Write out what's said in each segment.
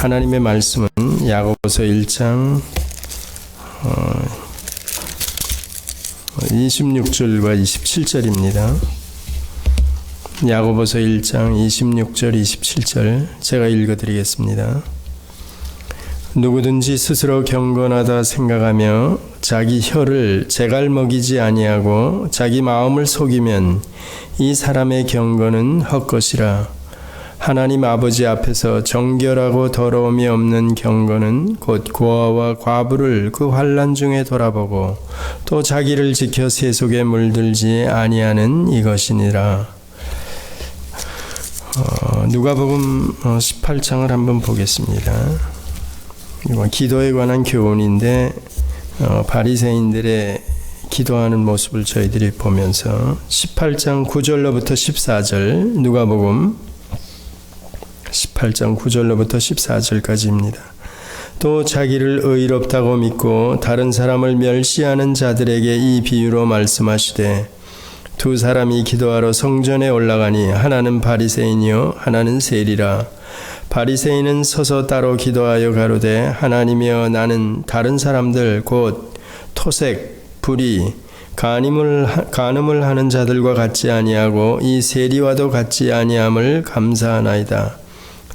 하나님의 말씀은 야고보서 1장 26절과 27절입니다. 야고보서 1장 26절 27절 제가 읽어드리겠습니다. 누구든지 스스로 경건하다 생각하며 자기 혀를 제갈 먹이지 아니하고 자기 마음을 속이면 이 사람의 경건은 헛것이라. 하나님 아버지 앞에서 정결하고 더러움이 없는 경건은 곧 고아와 과부를 그 환난 중에 돌아보고 또 자기를 지켜 세속에 물들지 아니하는 이것이니라. 누가복음 18장을 한번 보겠습니다. 이건 기도에 관한 교훈인데 바리새인들의 기도하는 모습을 저희들이 보면서 18장 9절로부터 14절 누가복음 18장 9절로부터 14절까지입니다. 또 자기를 의롭다고 믿고 다른 사람을 멸시하는 자들에게 이 비유로 말씀하시되 두 사람이 기도하러 성전에 올라가니 하나는 바리새인이요 하나는 세리라. 바리새인은 서서 따로 기도하여 가로되 하나님이여 나는 다른 사람들 곧 토색, 불의, 간음을 하는 자들과 같지 아니하고 이 세리와도 같지 아니함을 감사하나이다.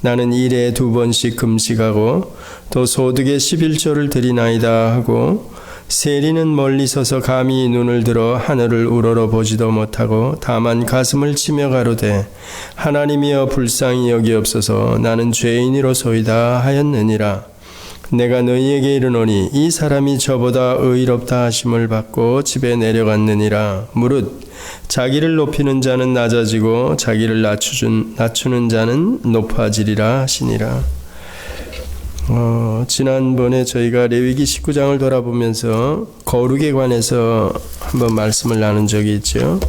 나는 일에 2번씩 금식하고 또 소득의 11조를 드리나이다 하고 세리는 멀리 서서 감히 눈을 들어 하늘을 우러러 보지도 못하고 다만 가슴을 치며 가로되 하나님이여 불쌍히 여기옵소서 나는 죄인이로소이다 하였느니라. 내가 너희에게 이르노니 이 사람이 저보다 의롭다 하심을 받고 집에 내려갔느니라. 무릇 자기를 높이는 자는 낮아지고 자기를 낮추는 자는 높아지리라 하시니라. 지난번에 저희가 레위기 19장을 돌아보면서 거룩에 관해서 한번 말씀을 나눈 적이 있죠.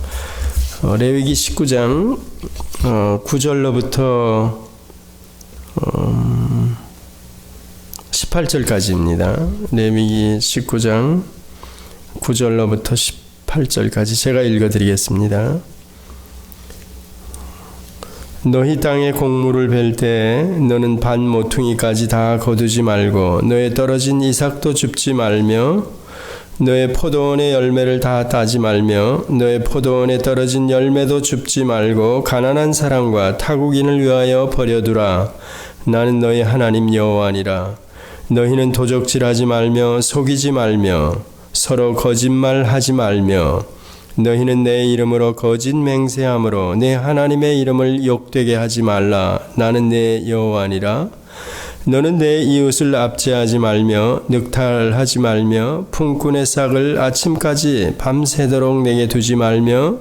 레위기 19장 9절로부터 18절까지입니다. 레위기 19장 9절로부터 18절까지 제가 읽어드리겠습니다. 너희 땅에 곡물을 벨 때 너는 반 모퉁이까지 다 거두지 말고 너의 떨어진 이삭도 줍지 말며 너의 포도원의 열매를 다 따지 말며 너의 포도원에 떨어진 열매도 줍지 말고 가난한 사람과 타국인을 위하여 버려두라. 나는 너희 하나님 여호와니라. 너희는 도적질하지 말며 속이지 말며 서로 거짓말하지 말며 너희는 내 이름으로 거짓 맹세함으로 내 하나님의 이름을 욕되게 하지 말라. 나는 내 여호와니라. 너는 내 이웃을 압제하지 말며 늑탈하지 말며 품꾼의 싹을 아침까지 밤새도록 내게 두지 말며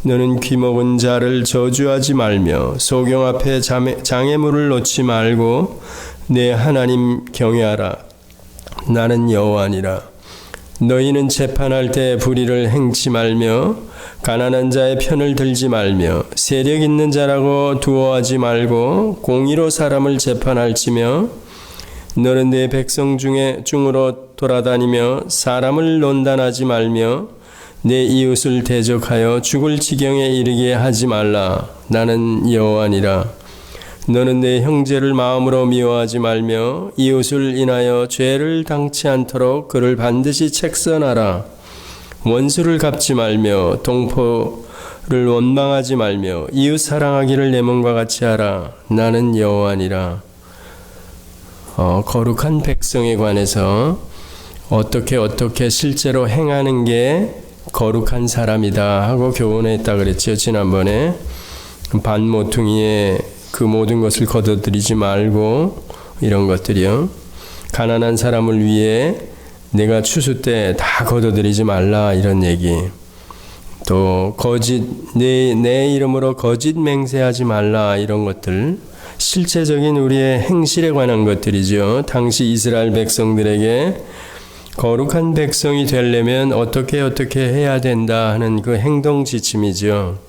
너는 귀먹은 자를 저주하지 말며 소경 앞에 장애물을 놓지 말고 내 하나님 경외하라. 나는 여호와니라. 너희는 재판할 때 불의를 행치 말며 가난한 자의 편을 들지 말며 세력 있는 자라고 두어하지 말고 공의로 사람을 재판할지며 너는 내 백성 중으로 돌아다니며 사람을 논단하지 말며 내 이웃을 대적하여 죽을 지경에 이르게 하지 말라. 나는 여호와니라. 너는 내 형제를 마음으로 미워하지 말며 이웃을 인하여 죄를 당치 않도록 그를 반드시 책선하라. 원수를 갚지 말며 동포를 원망하지 말며 이웃 사랑하기를 내 몸과 같이 하라. 나는 여호와니라. 거룩한 백성에 관해서 어떻게 실제로 행하는 게 거룩한 사람이다 하고 교훈했다 그랬죠. 지난번에 반 모퉁이에 그 모든 것을 거둬들이지 말고 이런 것들이요. 가난한 사람을 위해 내가 추수 때 다 거둬들이지 말라 이런 얘기. 또 내 이름으로 거짓 맹세하지 말라 이런 것들. 실제적인 우리의 행실에 관한 것들이죠. 당시 이스라엘 백성들에게 거룩한 백성이 되려면 어떻게 해야 된다 하는 그 행동 지침이죠.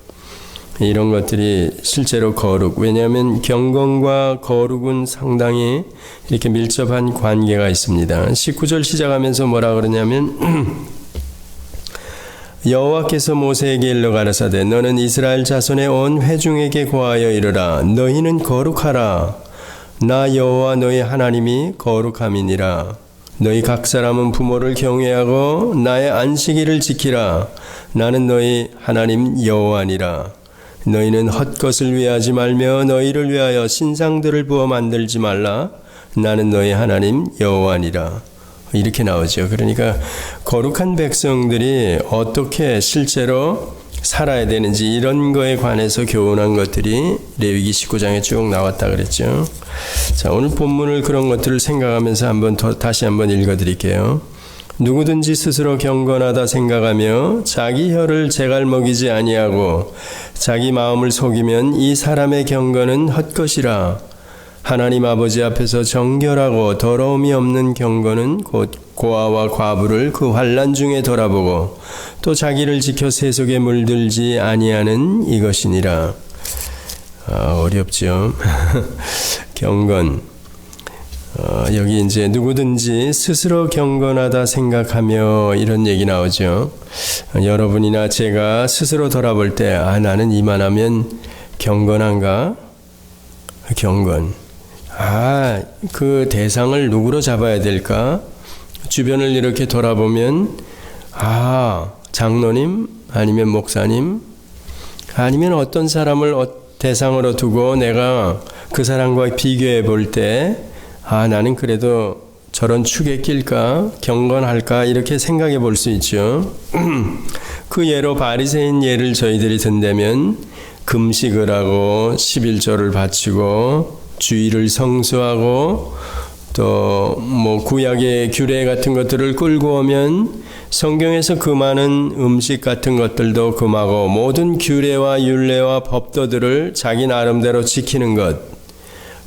이런 것들이 실제로 거룩. 왜냐하면 경건과 거룩은 상당히 이렇게 밀접한 관계가 있습니다. 19절 시작하면서 뭐라 그러냐면 여호와께서 모세에게 일러 가라사대 너는 이스라엘 자손의 온 회중에게 고하여 이르라. 너희는 거룩하라. 나 여호와 너희 하나님이 거룩함이니라. 너희 각 사람은 부모를 경외하고 나의 안식일을 지키라. 나는 너희 하나님 여호와니라. 너희는 헛것을 위하지 말며 너희를 위하여 신상들을 부어 만들지 말라. 나는 너희 하나님 여호와니라. 이렇게 나오죠. 그러니까 거룩한 백성들이 어떻게 실제로 살아야 되는지 이런 거에 관해서 교훈한 것들이 레위기 19장에 쭉 나왔다 그랬죠. 자, 오늘 본문을 그런 것들을 생각하면서 다시 한번 읽어드릴게요. 누구든지 스스로 경건하다 생각하며 자기 혀를 제갈 먹이지 아니하고 자기 마음을 속이면 이 사람의 경건은 헛것이라. 하나님 아버지 앞에서 정결하고 더러움이 없는 경건은 곧 고아와 과부를 그 환난 중에 돌아보고 또 자기를 지켜 세속에 물들지 아니하는 이것이니라. 어렵죠. 경건. 여기 이제 누구든지 스스로 경건하다 생각하며 이런 얘기 나오죠. 여러분이나 제가 스스로 돌아볼 때 나는 이만하면 경건한가? 경건. 그 대상을 누구로 잡아야 될까? 주변을 이렇게 돌아보면 장로님 아니면 목사님 아니면 어떤 사람을 대상으로 두고 내가 그 사람과 비교해 볼 때 나는 그래도 저런 축에 낄까? 경건할까? 이렇게 생각해 볼 수 있죠. 그 예로 바리새인 예를 저희들이 든다면 금식을 하고 11조를 바치고 주일을 성수하고 또 뭐 구약의 규례 같은 것들을 끌고 오면 성경에서 금하는 음식 같은 것들도 금하고 모든 규례와 율례와 법도들을 자기 나름대로 지키는 것,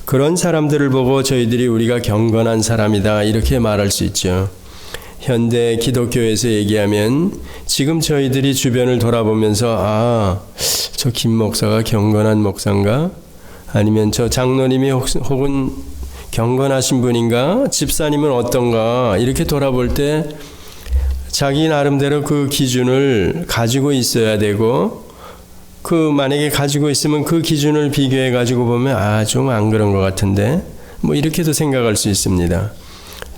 그런 사람들을 보고 저희들이 우리가 경건한 사람이다 이렇게 말할 수 있죠. 현대 기독교에서 얘기하면 지금 저희들이 주변을 돌아보면서 저 김 목사가 경건한 목사인가? 아니면 저 장로님이 혹은 경건하신 분인가? 집사님은 어떤가? 이렇게 돌아볼 때 자기 나름대로 그 기준을 가지고 있어야 되고 만약에 가지고 있으면 그 기준을 비교해 가지고 보면 좀 안 그런 것 같은데 뭐 이렇게도 생각할 수 있습니다.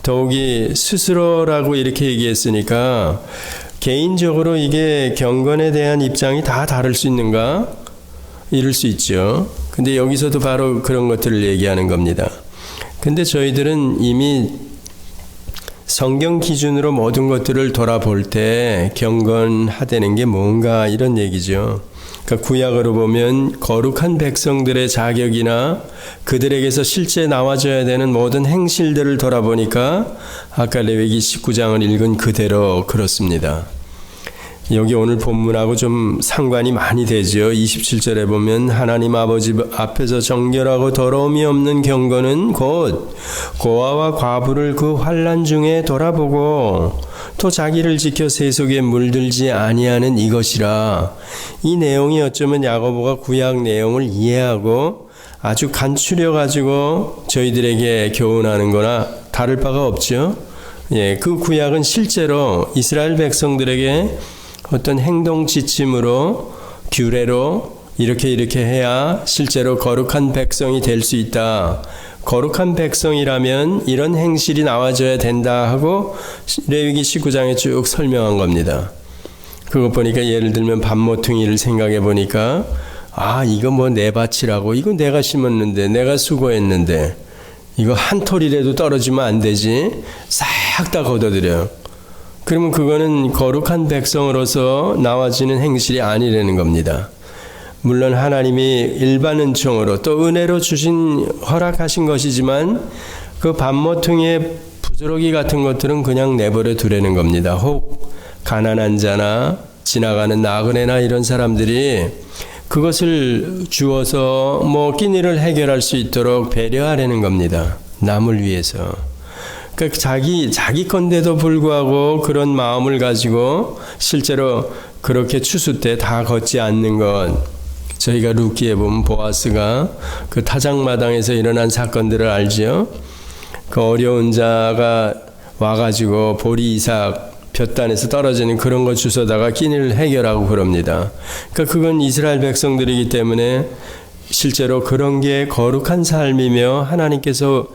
더욱이 스스로라고 이렇게 얘기했으니까 개인적으로 이게 경건에 대한 입장이 다 다를 수 있는가? 이럴 수 있죠. 근데 여기서도 바로 그런 것들을 얘기하는 겁니다. 근데 저희들은 이미 성경 기준으로 모든 것들을 돌아볼 때 경건하다는 게 뭔가 이런 얘기죠. 그러니까 구약으로 보면 거룩한 백성들의 자격이나 그들에게서 실제 나와줘야 되는 모든 행실들을 돌아보니까 아까 레위기 19장을 읽은 그대로 그렇습니다. 여기 오늘 본문하고 좀 상관이 많이 되죠. 27절에 보면 하나님 아버지 앞에서 정결하고 더러움이 없는 경건은 곧 고아와 과부를 그 환난 중에 돌아보고 또 자기를 지켜 세속에 물들지 아니하는 이것이라. 이 내용이 어쩌면 야고보가 구약 내용을 이해하고 아주 간추려 가지고 저희들에게 교훈하는 거나 다를 바가 없죠. 그 구약은 실제로 이스라엘 백성들에게 어떤 행동 지침으로 규례로 이렇게 해야 실제로 거룩한 백성이 될 수 있다. 거룩한 백성이라면 이런 행실이 나와줘야 된다 하고 레위기 19장에 쭉 설명한 겁니다. 그거 보니까 예를 들면 밤모퉁이를 생각해 보니까 이거 뭐 내 밭이라고, 이거 내가 심었는데 내가 수고했는데 이거 한 톨이라도 떨어지면 안 되지, 싹 다 걷어들여요. 그러면 그거는 거룩한 백성으로서 나와지는 행실이 아니라는 겁니다. 물론 하나님이 일반 은총으로 또 은혜로 허락하신 것이지만 그 밤모퉁이의 부스러기 같은 것들은 그냥 내버려 두라는 겁니다. 혹 가난한 자나 지나가는 나그네나 이런 사람들이 그것을 주어서 끼니를 해결할 수 있도록 배려하라는 겁니다. 남을 위해서. 그러니까 자기 건데도 불구하고 그런 마음을 가지고 실제로 그렇게 추수 때 다 걷지 않는 것. 저희가 루키에 보면 보아스가 그 타작마당에서 일어난 사건들을 알죠. 그 어려운 자가 와가지고 보리 이삭 볕단에서 떨어지는 그런 거 주워다가 끼니를 해결하고 그럽니다. 그러니까 그건 이스라엘 백성들이기 때문에 실제로 그런 게 거룩한 삶이며 하나님께서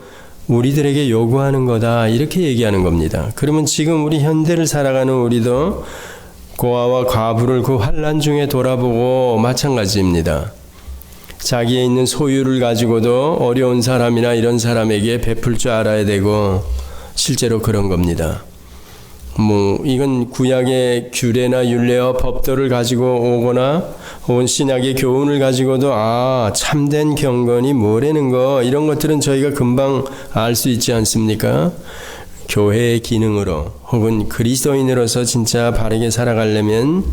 우리들에게 요구하는 거다 이렇게 얘기하는 겁니다. 그러면 지금 우리 현대를 살아가는 우리도 고아와 과부를 그 환난 중에 돌아보고 마찬가지입니다. 자기에 있는 소유를 가지고도 어려운 사람이나 이런 사람에게 베풀 줄 알아야 되고 실제로 그런 겁니다. 이건 구약의 규례나 율례와 법도를 가지고 오거나 혹은 신약의 교훈을 가지고도 참된 경건이 뭐라는 거 이런 것들은 저희가 금방 알 수 있지 않습니까? 교회의 기능으로 혹은 그리스도인으로서 진짜 바르게 살아가려면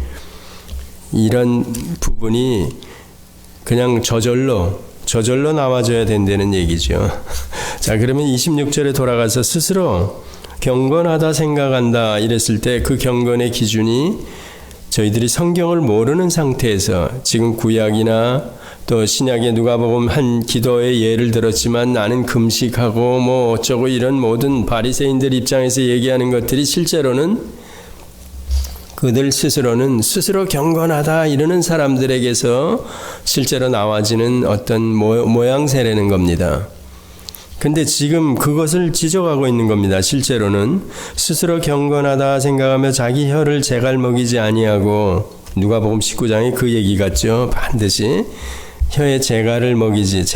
이런 부분이 그냥 저절로 나와줘야 된다는 얘기죠. 자, 그러면 26절에 돌아가서 스스로 경건하다 생각한다 이랬을 때 그 경건의 기준이 저희들이 성경을 모르는 상태에서 지금 구약이나 또 신약의 누가복음 한 기도의 예를 들었지만 나는 금식하고 뭐 어쩌고 이런 모든 바리새인들 입장에서 얘기하는 것들이 실제로는 그들 스스로는 스스로 경건하다 이러는 사람들에게서 실제로 나와지는 어떤 모양새라는 겁니다. 근데 지금 그것을 지적하고 있는 겁니다. 실제로는 스스로 경건하다 생각하며 자기 혀를 제갈 먹이지 아니하고 누가복음 19장에 그 얘기 같죠. 반드시 혀에 제갈을 먹이지.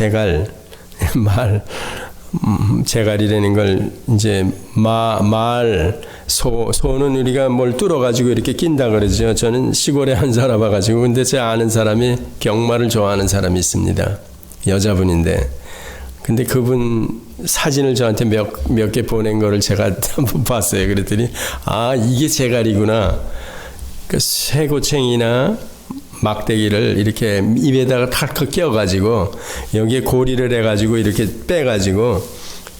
제갈이라는 걸 이제 소는 우리가 뭘 뚫어가지고 이렇게 낀다 그러죠. 저는 시골에 한 사람 와가지고 근데 제 아는 사람이 경마를 좋아하는 사람이 있습니다. 여자분인데. 근데 그분 사진을 저한테 몇 개 보낸 거를 제가 한번 봤어요. 그랬더니 이게 제갈이구나. 그 쇠고챙이나 막대기를 이렇게 입에다가 탁 끼워가지고 여기에 고리를 해가지고 이렇게 빼가지고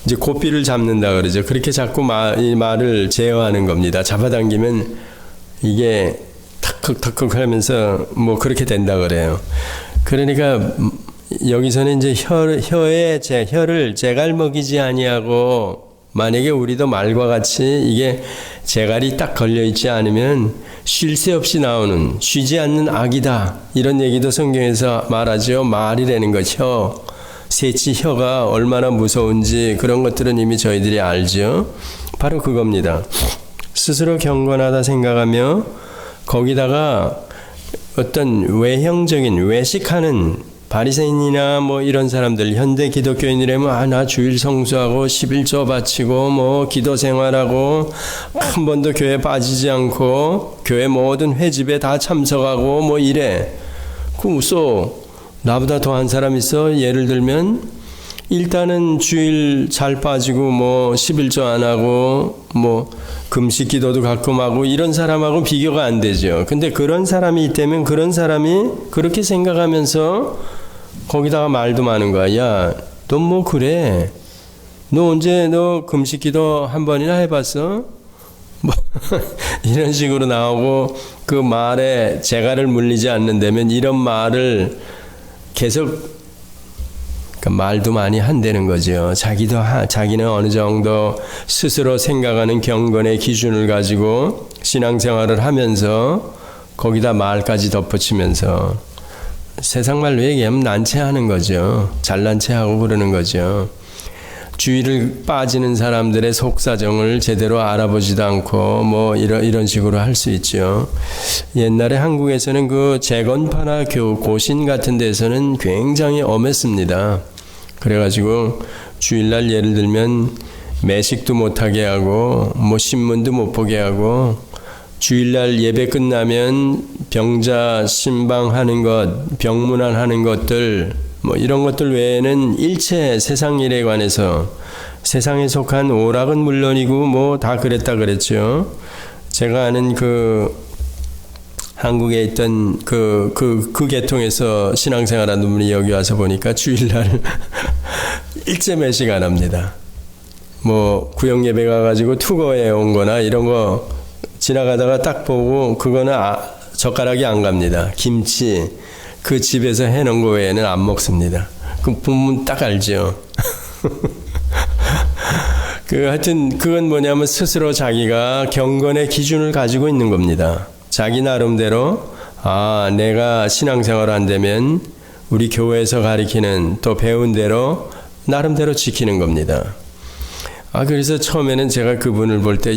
이제 고삐를 잡는다 그러죠. 그렇게 자꾸 이 말을 제어하는 겁니다. 잡아당기면 이게 탁탁탁 하면서 뭐 그렇게 된다 그래요. 그러니까 여기서는 이제 혀를 제갈 먹이지 아니하고 만약에 우리도 말과 같이 이게 제갈이 딱 걸려있지 않으면 쉴 새 없이 나오는 쉬지 않는 악이다 이런 얘기도 성경에서 말하죠. 말이라는 것 새치 혀가 얼마나 무서운지 그런 것들은 이미 저희들이 알죠. 바로 그겁니다. 스스로 경건하다 생각하며 거기다가 어떤 외형적인 외식하는 바리새인이나 뭐 이런 사람들 현대 기독교인이라면 나 주일 성수하고 11조 바치고 뭐 기도 생활하고 한 번도 교회 빠지지 않고 교회 모든 회집에 다 참석하고 뭐 이래. 그 웃어. 나보다 더한 사람 있어? 예를 들면 일단은 주일 잘 빠지고 뭐 11조 안 하고 뭐 금식 기도도 가끔 하고 이런 사람하고 비교가 안 되죠. 근데 그런 사람이 있다면 그런 사람이 그렇게 생각하면서 거기다가 말도 많은 거야. 야, 너 뭐 그래? 너 언제 너 금식 기도 한 번이나 해봤어? 뭐 이런 식으로 나오고 그 말에 재갈을 물리지 않는다면 이런 말을 계속 말도 많이 한다는 거죠. 자기는 어느 정도 스스로 생각하는 경건의 기준을 가지고 신앙생활을 하면서 거기다 말까지 덧붙이면서 세상 말로 얘기하면 난체하는 거죠. 잘난 체하고 그러는 거죠. 주의를 빠지는 사람들의 속사정을 제대로 알아보지도 않고 뭐 이런 식으로 할 수 있죠. 옛날에 한국에서는 그 재건파나 고신 같은 데서는 굉장히 엄했습니다. 그래가지고 주일날 예를 들면 매식도 못하게 하고 뭐 신문도 못 보게 하고 주일날 예배 끝나면 병자 신방하는 것, 병문안하는 것들 뭐 이런 것들 외에는 일체 세상 일에 관해서 세상에 속한 오락은 물론이고 뭐 다 그랬다 그랬죠. 제가 아는 그 한국에 있던 그 계통에서 신앙생활하는 분이 여기 와서 보니까 주일날 일제 매식 안 합니다. 뭐 구역 예배 가가지고 투거에 온 거나 이런 거 지나가다가 딱 보고 그거는 젓가락이 안 갑니다. 김치 그 집에서 해놓은 거 외에는 안 먹습니다. 그 보면 딱 알죠. 하여튼 그건 뭐냐면 스스로 자기가 경건의 기준을 가지고 있는 겁니다. 자기 나름대로 내가 신앙생활을 한다면 우리 교회에서 가리키는 또 배운 대로 나름대로 지키는 겁니다. 그래서 처음에는 제가 그분을 볼 때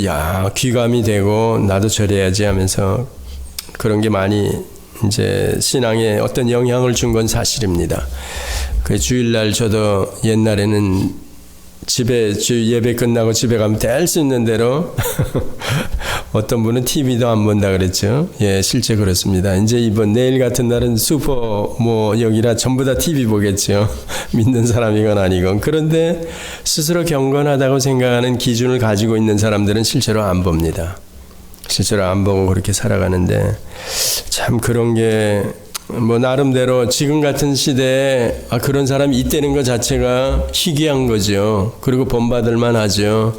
귀감이 되고 나도 저래야지 하면서 그런 게 많이 이제 신앙에 어떤 영향을 준 건 사실입니다. 그 주일날 저도 옛날에는 예배 끝나고 집에 가면 될 수 있는 대로 어떤 분은 TV도 안 본다 그랬죠. 예, 실제 그렇습니다. 이제 내일 같은 날은 여기라 전부 다 TV 보겠죠. 믿는 사람이건 아니건. 그런데 스스로 경건하다고 생각하는 기준을 가지고 있는 사람들은 실제로 안 봅니다. 실제로 안 보고 그렇게 살아가는데 참 그런 게 나름대로 지금 같은 시대에 그런 사람이 있다는 것 자체가 희귀한 거죠. 그리고 본받을 만하죠.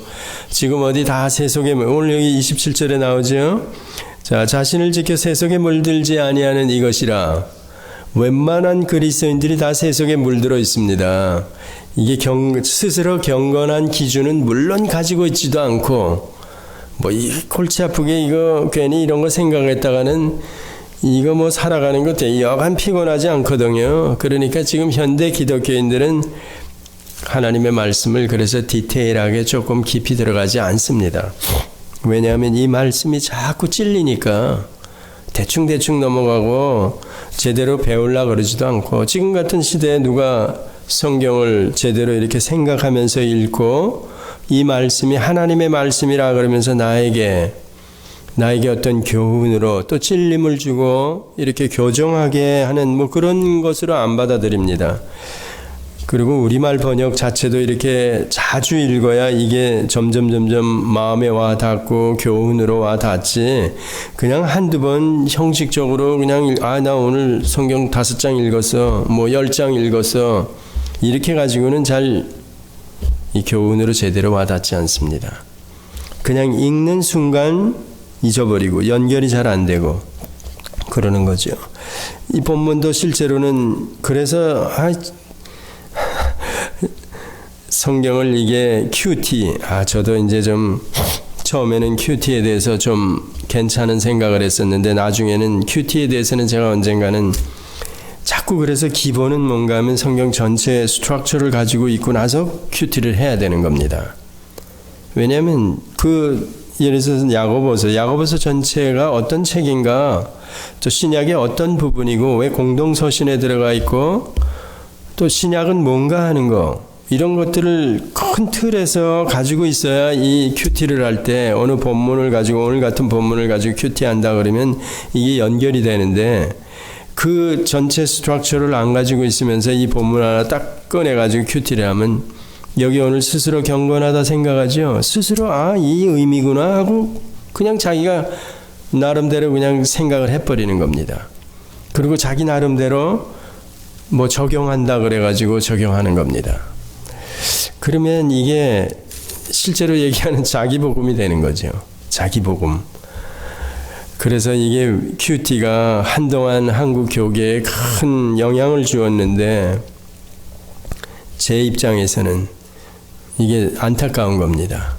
지금 어디 다 세속에 오늘 여기 27절에 나오죠. 자, 자신을 지켜 세속에 물들지 아니하는 이것이라. 웬만한 그리스도인들이 다 세속에 물들어 있습니다. 이게 스스로 경건한 기준은 물론 가지고 있지도 않고 이 골치 아프게 이거 괜히 이런 거 생각했다가는 이거 살아가는 거 되게 여간 피곤하지 않거든요. 그러니까 지금 현대 기독교인들은 하나님의 말씀을 그래서 디테일하게 조금 깊이 들어가지 않습니다. 왜냐하면 이 말씀이 자꾸 찔리니까 대충 넘어가고 제대로 배우려고 그러지도 않고 지금 같은 시대에 누가 성경을 제대로 이렇게 생각하면서 읽고 이 말씀이 하나님의 말씀이라 그러면서 나에게 어떤 교훈으로 또 찔림을 주고 이렇게 교정하게 하는 그런 것으로 안 받아들입니다. 그리고 우리말 번역 자체도 이렇게 자주 읽어야 이게 점점 마음에 와 닿고 교훈으로 와 닿지 그냥 한두 번 형식적으로 그냥 나 오늘 성경 5장 읽었어 10장 읽었어 이렇게 가지고는 잘 이 교훈으로 제대로 와 닿지 않습니다. 그냥 읽는 순간 잊어버리고 연결이 잘 안 되고 그러는 거죠. 이 본문도 실제로는 그래서 성경을 이게 QT 저도 이제 좀 처음에는 QT에 대해서 좀 괜찮은 생각을 했었는데 나중에는 QT에 대해서는 제가 언젠가는 자꾸 그래서 기본은 뭔가 하면 성경 전체의 스트럭처를 가지고 있고 나서 QT를 해야 되는 겁니다. 왜냐하면 예를 들어서 야고보서 전체가 어떤 책인가 또 신약의 어떤 부분이고 왜 공동서신에 들어가 있고 또 신약은 뭔가 하는 거 이런 것들을 큰 틀에서 가지고 있어야 이 QT를 할 때 어느 본문을 가지고 오늘 같은 본문을 가지고 QT한다 그러면 이게 연결이 되는데 그 전체 스트럭처를 안 가지고 있으면서 이 본문 하나 딱 꺼내가지고 QT를 하면 여기 오늘 스스로 경건하다 생각하죠. 스스로 이 의미구나 하고 그냥 자기가 나름대로 그냥 생각을 해버리는 겁니다. 그리고 자기 나름대로 적용한다 그래가지고 적용하는 겁니다. 그러면 이게 실제로 얘기하는 자기복음이 되는 거죠. 자기복음. 그래서 이게 QT가 한동안 한국 교계에 큰 영향을 주었는데 제 입장에서는 이게 안타까운 겁니다.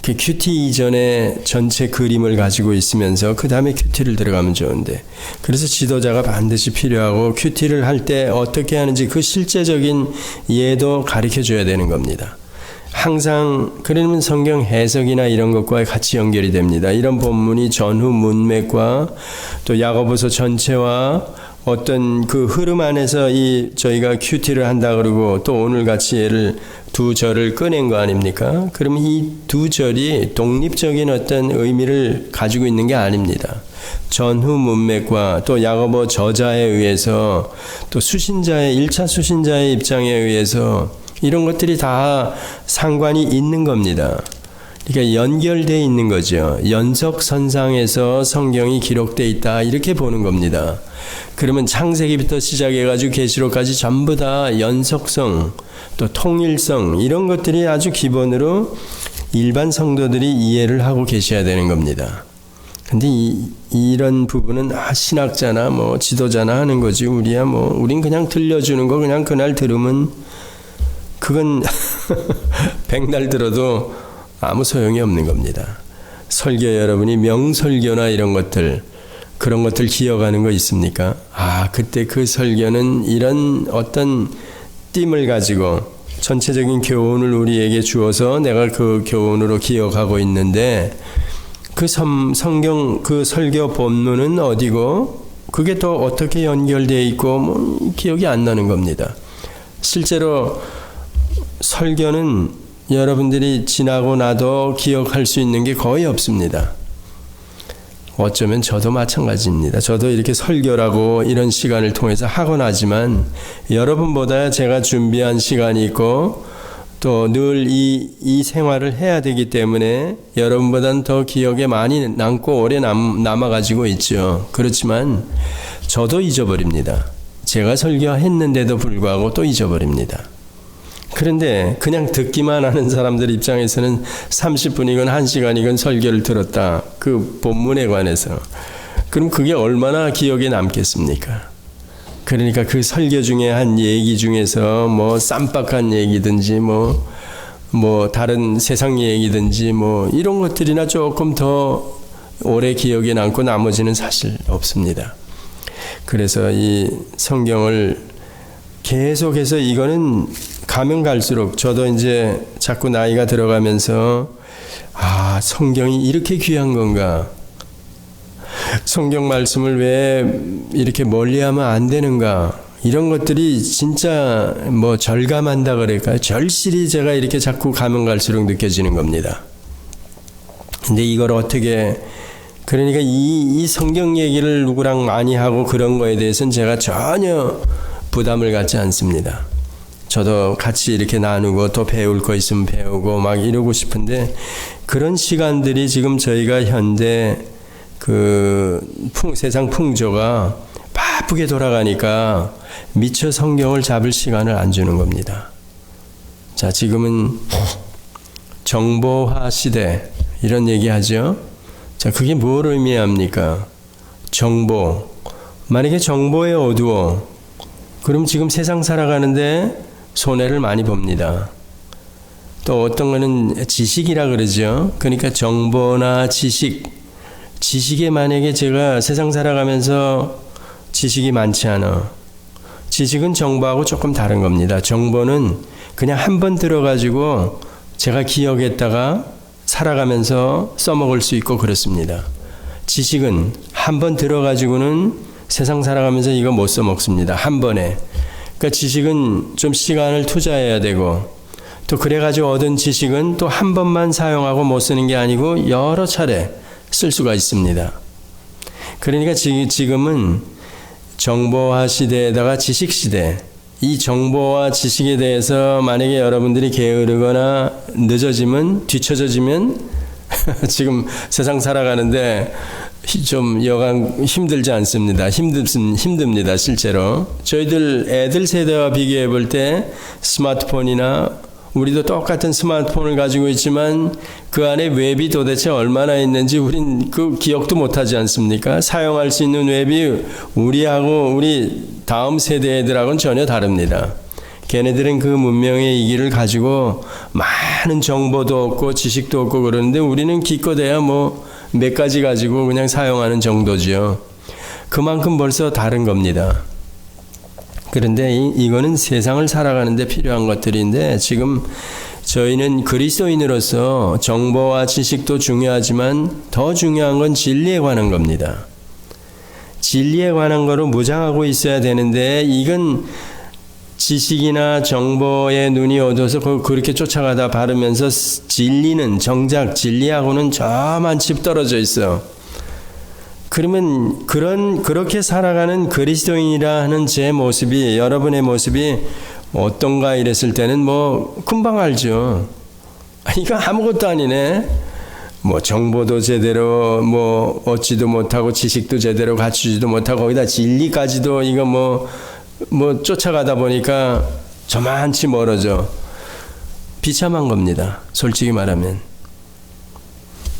그 QT 이전에 전체 그림을 가지고 있으면서 그 다음에 QT를 들어가면 좋은데 그래서 지도자가 반드시 필요하고 QT를 할 때 어떻게 하는지 그 실제적인 예도 가르쳐 줘야 되는 겁니다. 항상 그러면 성경 해석이나 이런 것과 같이 연결이 됩니다. 이런 본문이 전후 문맥과 또 야고보서 전체와 어떤 그 흐름 안에서 저희가 QT를 한다 그러고 또 오늘 같이 두 절을 꺼낸 거 아닙니까? 그러면 이 두 절이 독립적인 어떤 의미를 가지고 있는 게 아닙니다. 전후 문맥과 또 야고보 저자에 의해서 또 1차 수신자의 입장에 의해서 이런 것들이 다 상관이 있는 겁니다. 그러니까 연결되어 있는 거죠. 연속선상에서 성경이 기록되어 있다 이렇게 보는 겁니다. 그러면 창세기부터 시작해가지고 계시록까지 전부 다 연속성 또 통일성 이런 것들이 아주 기본으로 일반 성도들이 이해를 하고 계셔야 되는 겁니다. 근데 이런 부분은 신학자나 지도자나 하는 거지 우린 그냥 들려주는 거 그냥 그날 들으면 그건 백날 들어도 아무 소용이 없는 겁니다. 설교 여러분이 명설교나 이런 것들 그런 것들 기억하는 거 있습니까? 아, 그때 그 설교는 이런 어떤 띠을 가지고 전체적인 교훈을 우리에게 주어서 내가 그 교훈으로 기억하고 있는데 그 성경 그 설교 본문은 어디고 그게 또 어떻게 연결되어 있고 뭐 기억이 안 나는 겁니다. 실제로 설교는 여러분들이 지나고 나도 기억할 수 있는 게 거의 없습니다. 어쩌면 저도 마찬가지입니다. 저도 이렇게 설교라고 이런 시간을 통해서 하곤 하지만 여러분보다 제가 준비한 시간이 있고 또 늘 이 생활을 해야 되기 때문에 여러분보다는 더 기억에 많이 남고 오래 남아가지고 있죠. 그렇지만 저도 잊어버립니다. 제가 설교했는데도 불구하고 또 잊어버립니다. 그런데 그냥 듣기만 하는 사람들 입장에서는 30분이건 1시간이건 설교를 들었다. 그 본문에 관해서. 그럼 그게 얼마나 기억에 남겠습니까? 그러니까 그 설교 중에 한 얘기 중에서 뭐 쌈박한 얘기든지 뭐 다른 세상 얘기든지 뭐 이런 것들이나 조금 더 오래 기억에 남고 나머지는 사실 없습니다. 그래서 이 성경을 계속해서 이거는 가면 갈수록 저도 이제 자꾸 나이가 들어가면서 아, 성경이 이렇게 귀한 건가? 성경 말씀을 왜 이렇게 멀리하면 안 되는가? 이런 것들이 진짜 뭐 절감한다 그럴까요? 절실히 제가 이렇게 자꾸 가면 갈수록 느껴지는 겁니다. 근데 이걸 어떻게 그러니까 이 성경 얘기를 누구랑 많이 하고 그런 거에 대해서는 제가 전혀 부담을 갖지 않습니다. 저도 같이 이렇게 나누고 또 배울 거 있으면 배우고 막 이러고 싶은데 그런 시간들이 지금 저희가 현대 세상 풍조가 바쁘게 돌아가니까 미처 성경을 잡을 시간을 안 주는 겁니다. 자, 지금은 정보화 시대 이런 얘기 하죠. 자, 그게 뭘 의미합니까? 정보. 만약에 정보에 어두워. 그럼 지금 세상 살아가는데 손해를 많이 봅니다. 또 어떤 거는 지식이라 그러죠. 그러니까 정보나 지식에 만약에 제가 세상 살아가면서 지식이 많지 않아. 지식은 정보하고 조금 다른 겁니다. 정보는 그냥 한 번 들어가지고 제가 기억했다가 살아가면서 써먹을 수 있고 그렇습니다. 지식은 한 번 들어가지고는 세상 살아가면서 이거 못 써먹습니다. 한 번에. 그러니까 지식은 좀 시간을 투자해야 되고 또 그래가지고 얻은 지식은 또 한 번만 사용하고 못 쓰는 게 아니고 여러 차례 쓸 수가 있습니다. 그러니까 지금은 정보화 시대에다가 지식 시대, 이 정보와 지식에 대해서 만약에 여러분들이 게으르거나 뒤처져지면 지금 세상 살아가는데 좀 여간 힘들지 않습니다. 힘듭니다. 실제로. 저희들 애들 세대와 비교해 볼 때 스마트폰이나 우리도 똑같은 스마트폰을 가지고 있지만 그 안에 웹이 도대체 얼마나 있는지 우린 그 기억도 못하지 않습니까? 사용할 수 있는 웹이 우리하고 우리 다음 세대 애들하고는 전혀 다릅니다. 걔네들은 그 문명의 이기를 가지고 많은 정보도 얻고 지식도 얻고 그러는데 우리는 기껏해야 뭐 몇 가지 가지고 그냥 사용하는 정도지요. 그만큼 벌써 다른 겁니다. 그런데 이거는 세상을 살아가는데 필요한 것들인데 지금 저희는 그리스도인으로서 정보와 지식도 중요하지만 더 중요한 건 진리에 관한 겁니다. 진리에 관한 거로 무장하고 있어야 되는데 이건 지식이나 정보에 눈이 어두워서 그렇게 쫓아가다 바르면서 진리는 정작 진리하고는 저만 집 떨어져 있어. 그러면 그렇게 살아가는 그리스도인이라 하는 제 모습이 여러분의 모습이 어떤가 이랬을 때는 뭐 금방 알죠. 이거 아무것도 아니네. 뭐 정보도 제대로 뭐 얻지도 못하고 지식도 제대로 갖추지도 못하고 거기다 진리까지도 이거 뭐 쫓아가다 보니까 저만치 멀어져. 비참한 겁니다. 솔직히 말하면.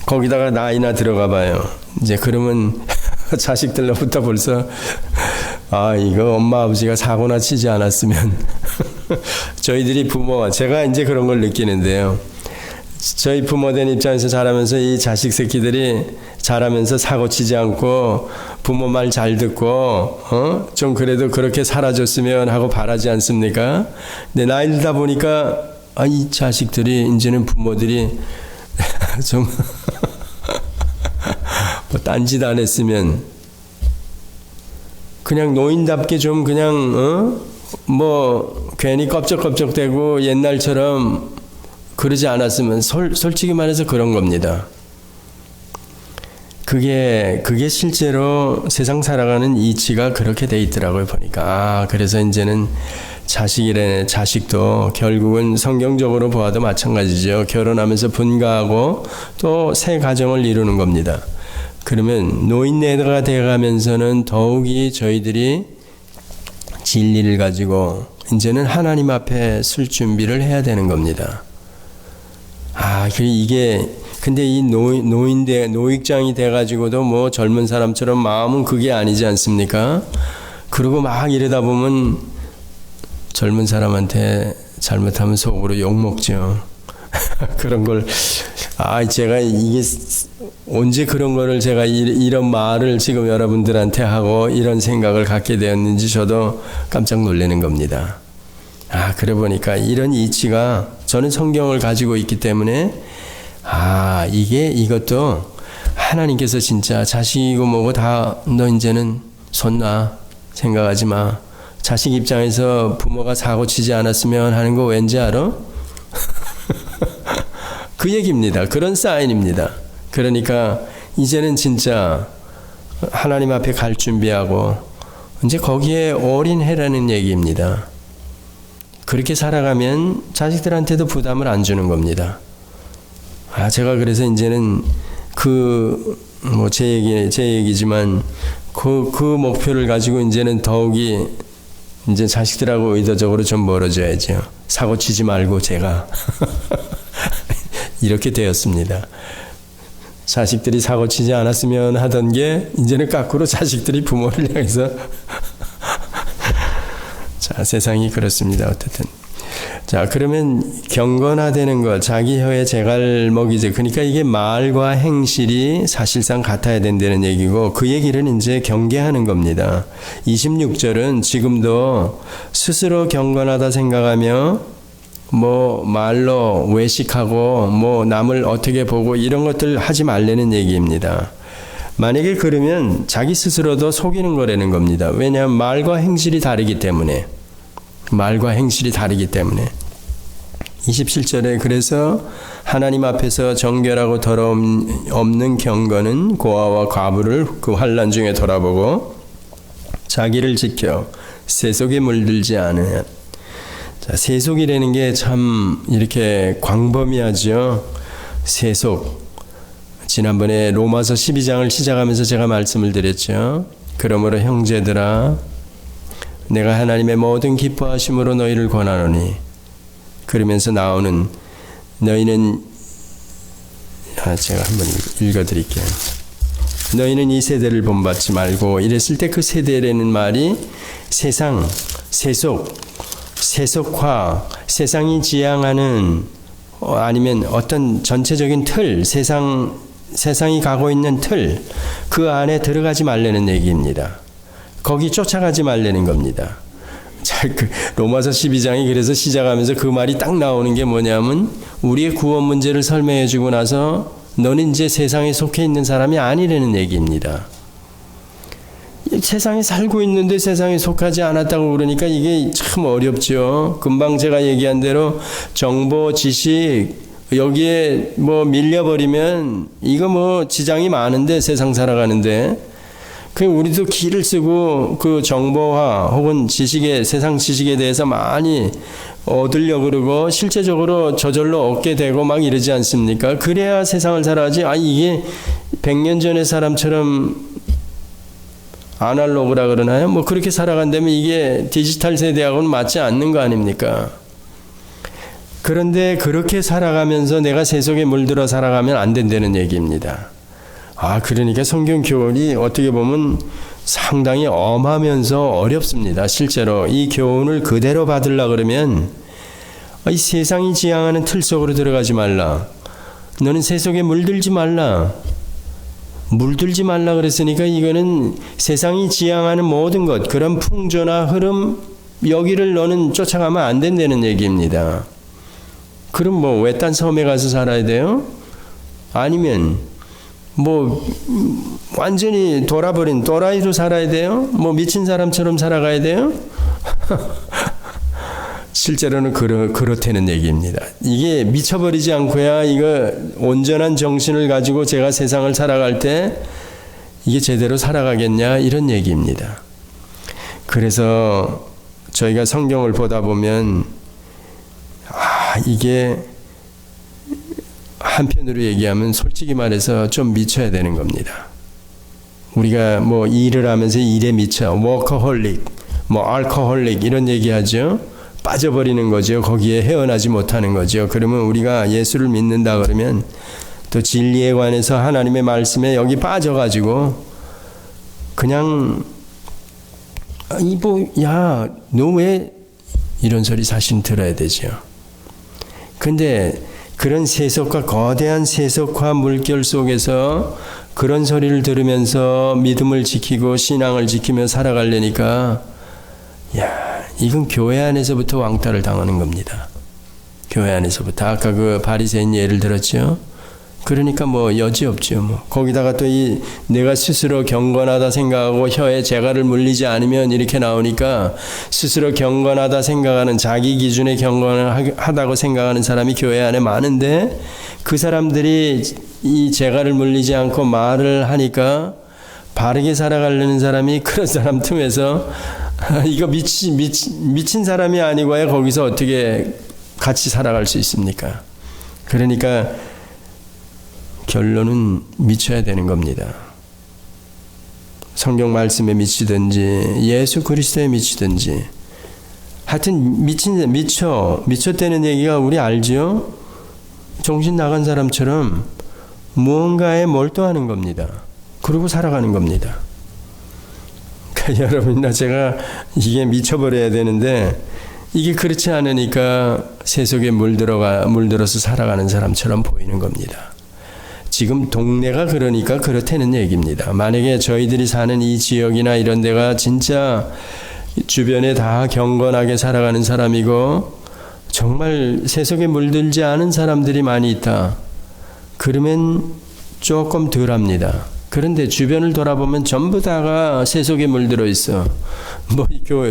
거기다가 나이나 들어가 봐요. 이제 그러면 자식들로부터 벌써 이거 엄마 아버지가 사고나 치지 않았으면 저희들이 제가 이제 그런 걸 느끼는데요. 저희 부모된 입장에서 자라면서 이 자식 새끼들이 자라면서 사고 치지 않고 부모 말 잘 듣고 좀 그래도 그렇게 살아줬으면 하고 바라지 않습니까? 근데 나이 들다 보니까 이 자식들이 이제는 부모들이 좀 뭐 딴짓 안 했으면 그냥 노인답게 좀 그냥 뭐 괜히 껍적껍적대고 옛날처럼 그러지 않았으면 솔직히 말해서 그런 겁니다. 그게 실제로 세상 살아가는 이치가 그렇게 돼 있더라고요. 보니까 그래서 이제는 자식도 결국은 성경적으로 보아도 마찬가지죠. 결혼하면서 분가하고 또 새 가정을 이루는 겁니다. 그러면 노인네가 되어가면서는 더욱이 저희들이 진리를 가지고 이제는 하나님 앞에 설 준비를 해야 되는 겁니다. 근데 이 노익장이 돼가지고도 뭐 젊은 사람처럼 마음은 그게 아니지 않습니까? 그러고 막 이러다 보면 젊은 사람한테 잘못하면 속으로 욕먹죠. 그런 걸, 제가 이게 언제 그런 거를 제가 이런 말을 지금 여러분들한테 하고 이런 생각을 갖게 되었는지 저도 깜짝 놀라는 겁니다. 그래 보니까 이런 이치가 저는 성경을 가지고 있기 때문에 이것도 하나님께서 진짜 자식이고 뭐고 다 너 이제는 손 놔 생각하지 마. 자식 입장에서 부모가 사고 치지 않았으면 하는 거 왠지 알아? 그 얘기입니다. 그런 사인입니다. 그러니까 이제는 진짜 하나님 앞에 갈 준비하고 이제 거기에 올인해라는 얘기입니다. 그렇게 살아가면 자식들한테도 부담을 안 주는 겁니다. 제가 그래서 이제는 제 얘기지만 그 목표를 가지고 이제는 더욱이 이제 자식들하고 의도적으로 좀 멀어져야죠. 사고 치지 말고 제가 이렇게 되었습니다. 자식들이 사고 치지 않았으면 하던 게 이제는 거꾸로 자식들이 부모를 향해서 자, 세상이 그렇습니다. 어쨌든. 자, 그러면 경건화되는 것, 자기 혀에 제갈먹이죠. 그러니까 이게 말과 행실이 사실상 같아야 된다는 얘기고 그 얘기를 이제 경계하는 겁니다. 26절은 지금도 스스로 경건하다 생각하며 뭐 말로 외식하고 뭐 남을 어떻게 보고 이런 것들 하지 말라는 얘기입니다. 만약에 그러면 자기 스스로도 속이는 거라는 겁니다. 왜냐하면 말과 행실이 다르기 때문에. 27절에 그래서 하나님 앞에서 정결하고 더러움 없는 경건은 고아와 과부를 그 환난 중에 돌아보고 자기를 지켜 세속에 물들지 않으면. 자, 세속이라는 게 참 이렇게 광범위하죠. 세속. 지난번에 로마서 12장을 시작하면서 제가 말씀을 드렸죠. 그러므로 형제들아 내가 하나님의 모든 기뻐하심으로 너희를 권하노니 그러면서 나오는 너희는 제가 한번 읽어드릴게요. 너희는 이 세대를 본받지 말고 이랬을 때 그 세대라는 말이 세상, 세속화, 세상이 지향하는 아니면 어떤 전체적인 틀, 세상이 가고 있는 틀, 그 안에 들어가지 말라는 얘기입니다. 거기 쫓아가지 말라는 겁니다. 자, 로마서 12장이 그래서 시작하면서 그 말이 딱 나오는 게 뭐냐면 우리의 구원 문제를 설명해 주고 나서 너는 이제 세상에 속해 있는 사람이 아니라는 얘기입니다. 세상에 살고 있는데 세상에 속하지 않았다고 그러니까 이게 참 어렵죠. 금방 제가 얘기한 대로 정보, 지식 여기에 뭐 밀려버리면 이거 뭐 지장이 많은데 세상 살아가는데 우리도 기를 쓰고 그 정보화 혹은 세상 지식에 대해서 많이 얻으려고 그러고 실제적으로 저절로 얻게 되고 막 이러지 않습니까? 그래야 세상을 살아가지. 이게 100년 전의 사람처럼 아날로그라 그러나요? 뭐 그렇게 살아간다면 이게 디지털 세대하고는 맞지 않는 거 아닙니까? 그런데 그렇게 살아가면서 내가 세속에 물들어 살아가면 안 된다는 얘기입니다. 그러니까 성경 교훈이 어떻게 보면 상당히 엄하면서 어렵습니다. 실제로 이 교훈을 그대로 받으려고 그러면 이 세상이 지향하는 틀 속으로 들어가지 말라. 너는 새 속에 물들지 말라. 물들지 말라 그랬으니까 이거는 세상이 지향하는 모든 것, 그런 풍조나 흐름, 여기를 너는 쫓아가면 안 된다는 얘기입니다. 그럼 뭐 외딴 섬에 가서 살아야 돼요? 아니면 뭐 완전히 돌아버린 또라이로 살아야 돼요? 뭐 미친 사람처럼 살아가야 돼요? 실제로는 그렇다는 얘기입니다. 이게 미쳐버리지 않고야 이거 온전한 정신을 가지고 제가 세상을 살아갈 때 이게 제대로 살아가겠냐 이런 얘기입니다. 그래서 저희가 성경을 보다 보면 이게 한편으로 얘기하면 솔직히 말해서 좀 미쳐야 되는 겁니다. 우리가 뭐 일을 하면서 일에 미쳐 워커홀릭, 뭐 알코홀릭 이런 얘기하죠. 빠져버리는 거죠. 거기에 헤어나지 못하는 거죠. 그러면 우리가 예수를 믿는다 그러면 또 진리에 관해서 하나님의 말씀에 여기 빠져가지고 그냥 야, 너 왜 이런 소리 사실 들어야 되죠. 근데 그런 세속과 거대한 세속화 물결 속에서 그런 소리를 들으면서 믿음을 지키고 신앙을 지키며 살아가려니까 이건 교회 안에서부터 왕따를 당하는 겁니다. 교회 안에서부터. 아까 그 바리새인 예를 들었죠. 그러니까 뭐 여지없죠. 뭐 거기다가 또 이 내가 스스로 경건하다 생각하고 혀에 재갈을 물리지 않으면 이렇게 나오니까 스스로 경건하다 생각하는 자기 기준에 경건하다고 생각하는 사람이 교회 안에 많은데 그 사람들이 이 재갈을 물리지 않고 말을 하니까 바르게 살아가려는 사람이 그런 사람 틈에서 이거 미친 사람이 아니고야 거기서 어떻게 같이 살아갈 수 있습니까? 그러니까 결론은 미쳐야 되는 겁니다. 성경 말씀에 미치든지 예수 그리스도에 미치든지 하여튼 미쳤다는 얘기가 우리 알죠? 정신 나간 사람처럼 무언가에 몰두하는 겁니다. 그러고 살아가는 겁니다. 여러분이나 제가 이게 미쳐버려야 되는데 이게 그렇지 않으니까 세속에 물들어서 살아가는 사람처럼 보이는 겁니다. 지금 동네가 그러니까 그렇다는 얘기입니다. 만약에 저희들이 사는 이 지역이나 이런 데가 진짜 주변에 다 경건하게 살아가는 사람이고 정말 세속에 물들지 않은 사람들이 많이 있다. 그러면 조금 덜합니다. 그런데 주변을 돌아보면 전부 다가 세속에 물들어 있어. 뭐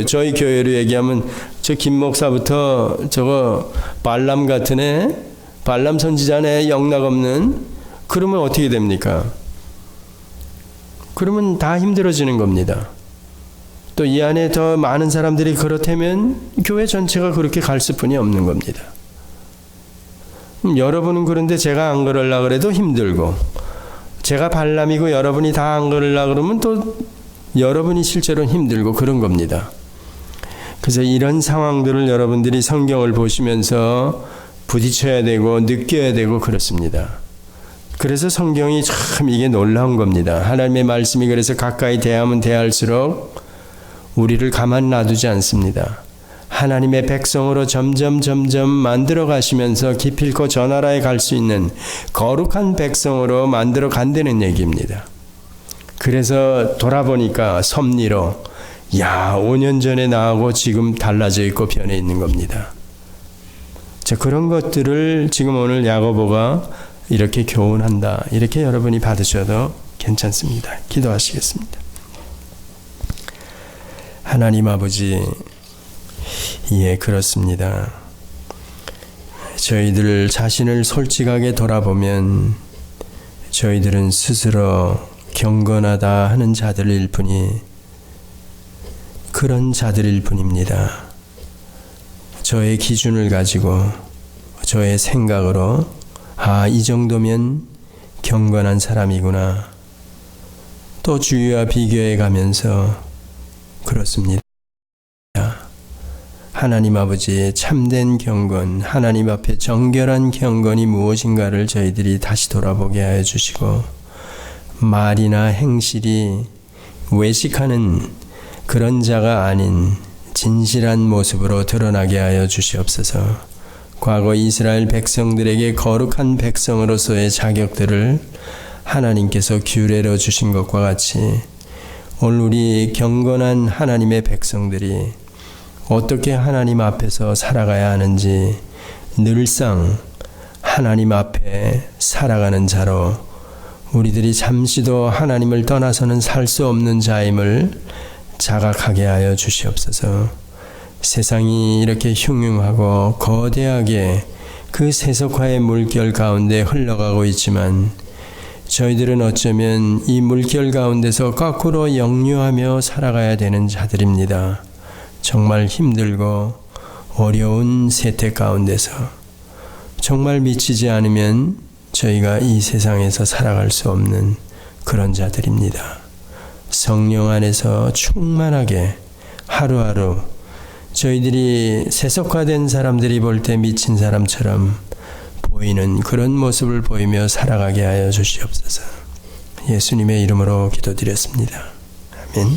저희 교회로 얘기하면 저 김 목사부터 저거 발람 같은 애, 발람 선지자네 영락 없는. 그러면 어떻게 됩니까? 그러면 다 힘들어지는 겁니다. 또 이 안에 더 많은 사람들이 그렇다면 교회 전체가 그렇게 갈 수뿐이 없는 겁니다. 여러분은 그런데 제가 안 그러려고 그래도 힘들고 제가 발람이고 여러분이 다 안 그러려고 그러면 또 여러분이 실제로는 힘들고 그런 겁니다. 그래서 이런 상황들을 여러분들이 성경을 보시면서 부딪혀야 되고 느껴야 되고 그렇습니다. 그래서 성경이 참 이게 놀라운 겁니다. 하나님의 말씀이 그래서 가까이 대하면 대할수록 우리를 가만 놔두지 않습니다. 하나님의 백성으로 점점 만들어 가시면서 기필코 저 나라에 갈 수 있는 거룩한 백성으로 만들어 간다는 얘기입니다. 그래서 돌아보니까 섭리로 5년 전에 나하고 지금 달라져 있고 변해 있는 겁니다. 자, 그런 것들을 지금 오늘 야고보가 이렇게 교훈한다. 이렇게 여러분이 받으셔도 괜찮습니다. 기도하시겠습니다. 하나님 아버지, 그렇습니다. 저희들 자신을 솔직하게 돌아보면 저희들은 스스로 경건하다 하는 자들일 뿐이 그런 자들일 뿐입니다. 저의 기준을 가지고 저의 생각으로 이 정도면 경건한 사람이구나. 또 주위와 비교해 가면서 그렇습니다. 하나님 아버지의 참된 경건, 하나님 앞에 정결한 경건이 무엇인가를 저희들이 다시 돌아보게 하여 주시고 말이나 행실이 외식하는 그런 자가 아닌 진실한 모습으로 드러나게 하여 주시옵소서. 과거 이스라엘 백성들에게 거룩한 백성으로서의 자격들을 하나님께서 규례로 주신 것과 같이 오늘 우리 경건한 하나님의 백성들이 어떻게 하나님 앞에서 살아가야 하는지 늘상 하나님 앞에 살아가는 자로 우리들이 잠시도 하나님을 떠나서는 살 수 없는 자임을 자각하게 하여 주시옵소서. 세상이 이렇게 흉흉하고 거대하게 그 세속화의 물결 가운데 흘러가고 있지만 저희들은 어쩌면 이 물결 가운데서 거꾸로 역류하며 살아가야 되는 자들입니다. 정말 힘들고 어려운 세태 가운데서 정말 미치지 않으면 저희가 이 세상에서 살아갈 수 없는 그런 자들입니다. 성령 안에서 충만하게 하루하루 저희들이 세속화된 사람들이 볼 때 미친 사람처럼 보이는 그런 모습을 보이며 살아가게 하여 주시옵소서. 예수님의 이름으로 기도드렸습니다. 아멘.